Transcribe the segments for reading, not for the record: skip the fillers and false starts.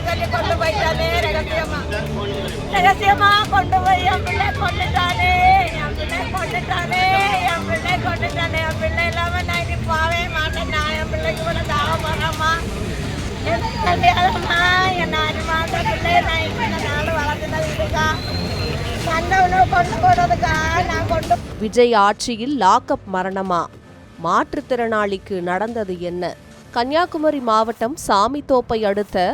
சொல்லி கொண்டு போயிட்டானே ரகசியமா கொண்டு போய் என் பிள்ளை கொண்டுட்டானே என் பிள்ளை கொண்டுட்டானே என் பிள்ளை கொண்டுட்டானே என் பிள்ளை இல்லாம நான் இனி போவே மாட்டேன். நான் என் பிள்ளைக்கு கூட தாவ போறேம்மா. எனக்கு கல்யாணம்மா என் 4 மாத பிள்ளை நான் இத்தனை நாள் வளர்த்துனது இருக்கா கண்ணவனு கொண்டு போனதுக்கா நான் கொண்டு. விஜய் ஆட்சியில் லாக்அப் மரணமா? மாற்றுத்திறனாளிக்கு நடந்தது என்ன? கன்னியாகுமரி மாவட்டம் சாமித்தோப்பை அடுத்த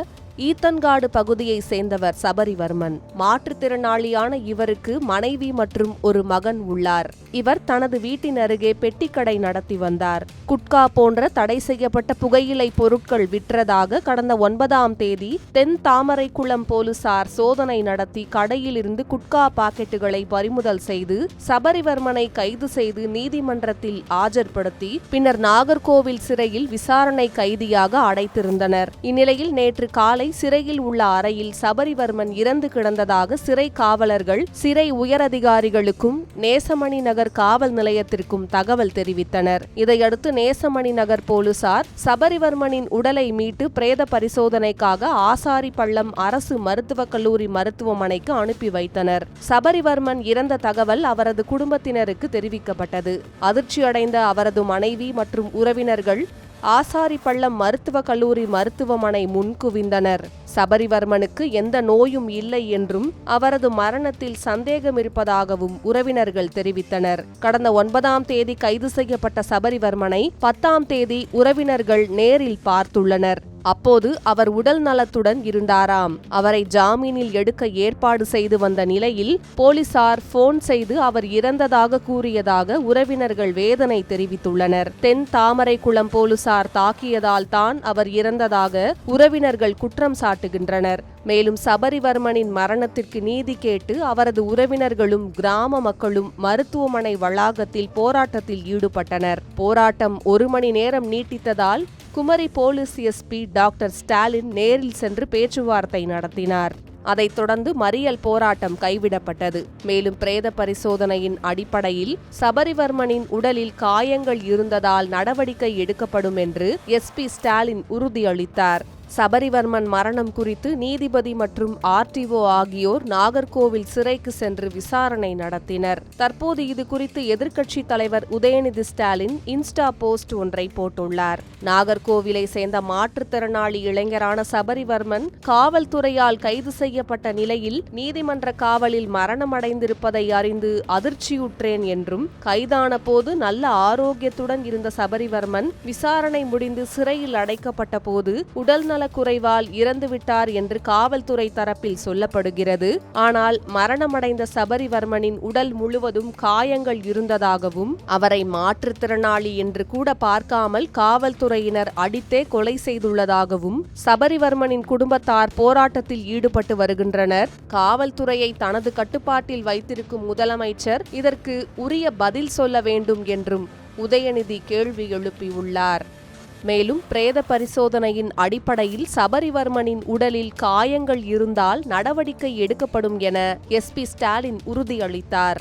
ஈத்தன்காடு பகுதியை சேர்ந்தவர் சபரிவர்மன். மாற்றுத்திறனாளியான இவருக்கு மனைவி மற்றும் ஒரு மகன் உள்ளார். இவர் தனது வீட்டின் அருகே பெட்டிக்கடை நடத்தி வந்தார். குட்கா போன்ற தடை செய்யப்பட்ட புகையிலை பொருட்கள் விற்றதாக கடந்த 9ஆம் தேதி தென் தாமரைக்குளம் போலீசார் சோதனை நடத்தி கடையில் இருந்து குட்கா பாக்கெட்டுகளை பறிமுதல் செய்து சபரிவர்மனை கைது செய்து நீதிமன்றத்தில் ஆஜர்படுத்தி பின்னர் நாகர்கோவில் சிறையில் விசாரணை கைதியாக அடைத்திருந்தனர். இந்நிலையில் நேற்று காலை சிறையில் உள்ள அறையில் சபரிவர்மன் இறந்து கிடந்ததாக சிறை காவலர்கள் சிறை உயரதிகாரிகளுக்கும் நேசமணி நகர் காவல் நிலையத்திற்கும் தகவல் தெரிவித்தனர். இதையடுத்து நேசமணி நகர் போலீசார் சபரிவர்மனின் உடலை மீட்டு பிரேத பரிசோதனைக்காக ஆசாரிப்பள்ளம் அரசு மருத்துவக் கல்லூரி மருத்துவமனைக்கு அனுப்பி வைத்தனர். சபரிவர்மன் இறந்த தகவல் அவரது குடும்பத்தினருக்கு தெரிவிக்கப்பட்டது. அதிர்ச்சியடைந்த அவரது மனைவி மற்றும் உறவினர்கள் ஆசாரிப்பள்ளம் மருத்துவக் கல்லூரி மருத்துவமனை முன் குவிந்தனர். சபரிவர்மனுக்கு எந்த நோயும் இல்லை என்றும் அவரது மரணத்தில் சந்தேகம் இருப்பதாகவும் உறவினர்கள் தெரிவித்தனர். கடந்த 9ஆம் தேதி கைது செய்யப்பட்ட சபரிவர்மனை 10ஆம் தேதி உறவினர்கள் நேரில் பார்த்துள்ளனர். அப்போது அவர் உடல் நலத்துடன் இருந்தாராம். அவரை ஜாமீனில் எடுக்க ஏற்பாடு செய்து வந்த நிலையில் போலீசார் போன் செய்து அவர் இறந்ததாக கூறியதாக உறவினர்கள் வேதனை தெரிவித்துள்ளனர். தென் தாமரைக்குளம் போலீசார் தாக்கியதால் தான் அவர் இறந்ததாக உறவினர்கள் குற்றம் சாட்டுகின்றனர். மேலும் சபரிவர்மனின் மரணத்திற்கு நீதி கேட்டு அவரது உறவினர்களும் கிராம மக்களும் மருத்துவமனை வளாகத்தில் போராட்டத்தில் ஈடுபட்டனர். போராட்டம் 1 மணி நேரம் நீட்டித்ததால் Kumari police SP doctor Stalin நேரில் சென்று பேச்சுவார்த்தை நடத்தினார். அதைத் தொடர்ந்து மறியல் போராட்டம் கைவிடப்பட்டது. மேலும் பிரேத பரிசோதனையின் அடிப்படையில் சபரிவர்மனின் உடலில் காயங்கள் இருந்ததால் நடவடிக்கை எடுக்கப்படும் என்று எஸ்பி ஸ்டாலின் உறுதியளித்தார். சபரிவர்மன் மரணம் குறித்து நீதிபதி மற்றும் ஆர்டிஓ ஆகியோர் நாகர்கோவில் சிறைக்கு சென்று விசாரணை நடத்தினர். தற்போது இது குறித்து எதிர்க்கட்சித் தலைவர் உதயநிதி ஸ்டாலின் இன்ஸ்டா போஸ்ட் ஒன்றை போட்டுள்ளார். நாகர்கோவிலை சேர்ந்த மாற்றுத்திறனாளி இளைஞரான சபரிவர்மன் காவல்துறையால் கைது செய்யப்பட்ட நிலையில் நீதிமன்ற காவலில் மரணமடைந்திருப்பதை அறிந்து அதிர்ச்சியுற்றேன் என்றும், கைதான போது நல்ல ஆரோக்கியத்துடன் இருந்த சபரிவர்மன் விசாரணை முடிந்து சிறையில் அடைக்கப்பட்ட போது உடல்நல குறைவால் இறந்துவிட்டார் என்று காவல்துறை தரப்பில் சொல்லப்படுகிறது. ஆனால் மரணமடைந்த சபரிவர்மனின் உடல் முழுவதும் காயங்கள் இருந்ததாகவும், அவரை மாற்றுத்திறனாளி என்று கூட பார்க்காமல் காவல்துறையினர் அடித்தே கொலை செய்துள்ளதாகவும் சபரிவர்மனின் குடும்பத்தார் போராட்டத்தில் ஈடுபட்டு வருகின்றனர். காவல்துறையை தனது கட்டுப்பாட்டில் வைத்திருக்கும் முதலமைச்சர் இதற்கு உரிய பதில் சொல்ல வேண்டும் என்றும் உதயநிதி கேள்வி எழுப்பியுள்ளார். மேலும் பிரேத பரிசோதனையின் அடிப்படையில் சபரிவர்மனின் உடலில் காயங்கள் இருந்தால் நடவடிக்கை எடுக்கப்படும் என எஸ்பி ஸ்டாலின் உறுதியளித்தார்.